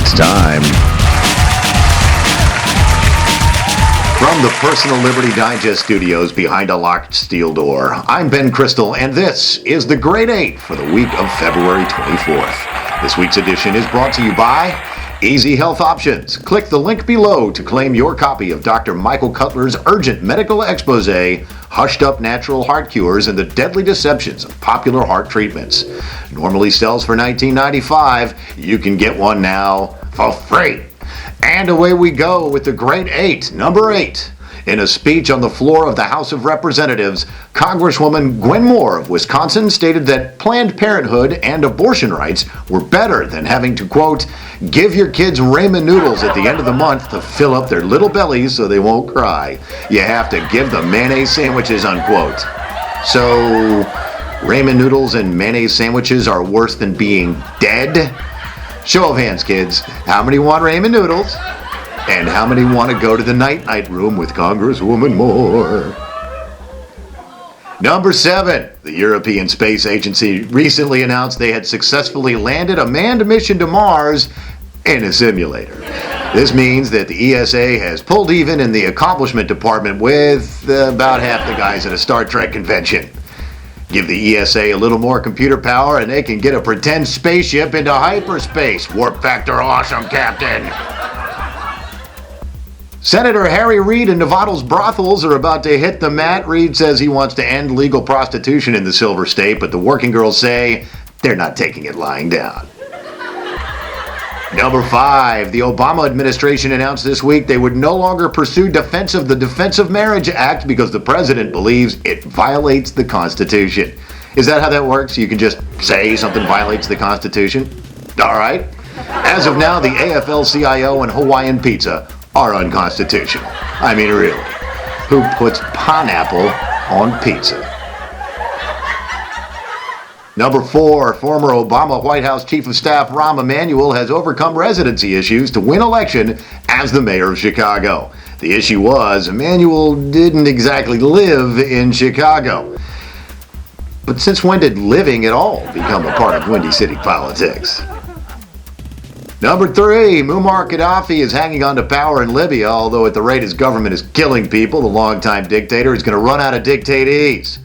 It's time. From the Personal Liberty Digest studios behind a locked steel door, I'm Ben Crystal, and this is the Grade 8 for the week of February 24th. This week's edition is brought to you by Easy Health Options. Click the link below to claim your copy of Dr. Michael Cutler's urgent medical expose, Hushed Up Natural Heart Cures and the Deadly Deceptions of Popular Heart Treatments. Normally sells for $19.95. You can get one now for free. And away we go with the Grade 8, number 8. In a speech on the floor of the House of Representatives, Congresswoman Gwen Moore of Wisconsin stated that Planned Parenthood and abortion rights were better than having to, quote, give your kids ramen noodles at the end of the month to fill up their little bellies so they won't cry. You have to give them mayonnaise sandwiches, unquote. So, ramen noodles and mayonnaise sandwiches are worse than being dead? Show of hands, kids. How many want ramen noodles? And how many want to go to the night-night room with Congresswoman Moore? Number 7. The European Space Agency recently announced they had successfully landed a manned mission to Mars in a simulator. This means that the ESA has pulled even in the accomplishment department with about half the guys at a Star Trek convention. Give the ESA a little more computer power and they can get a pretend spaceship into hyperspace. Warp factor awesome, Captain. Senator Harry Reid and Nevada's brothels are about to hit the mat. Reid says he wants to end legal prostitution in the Silver State, but the working girls say they're not taking it lying down. Number 5. The Obama administration announced this week they would no longer pursue defense of the Defense of Marriage Act because the president believes it violates the Constitution. Is that how that works? You can just say something violates the Constitution? All right. As of now, the AFL-CIO and Hawaiian pizza are unconstitutional. I mean, really. Who puts pineapple on pizza? Number 4, former Obama White House Chief of Staff Rahm Emanuel has overcome residency issues to win election as the mayor of Chicago. The issue was Emanuel didn't exactly live in Chicago. But since when did living at all become a part of Windy City politics? Number 3, Muammar Gaddafi is hanging on to power in Libya, although at the rate his government is killing people, the longtime dictator is going to run out of dictatees.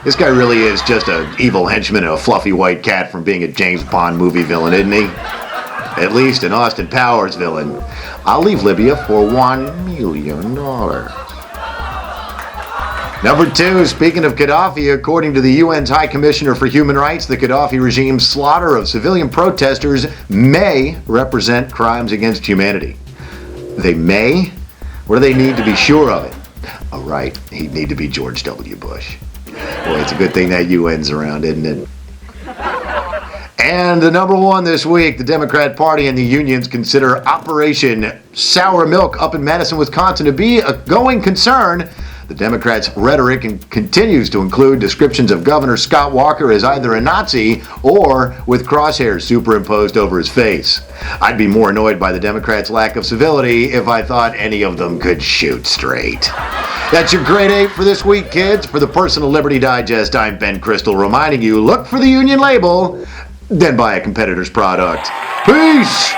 This guy really is just an evil henchman and a fluffy white cat from being a James Bond movie villain, isn't he? At least an Austin Powers villain. I'll leave Libya for $1 million. Number 2, speaking of Gaddafi, according to the UN's High Commissioner for Human Rights, the Gaddafi regime's slaughter of civilian protesters may represent crimes against humanity. They may? What do they need to be sure of it? Oh, right, he'd need to be George W. Bush. Boy, it's a good thing that UN's around, isn't it? And the number 1 this week, the Democrat Party and the unions consider Operation Sour Milk up in Madison, Wisconsin to be a going concern. The Democrats' rhetoric continues to include descriptions of Governor Scott Walker as either a Nazi or with crosshairs superimposed over his face. I'd be more annoyed by the Democrats' lack of civility if I thought any of them could shoot straight. That's your Grade 8 for this week, kids. For the Personal Liberty Digest, I'm Ben Crystal reminding you, look for the union label, then buy a competitor's product. Peace!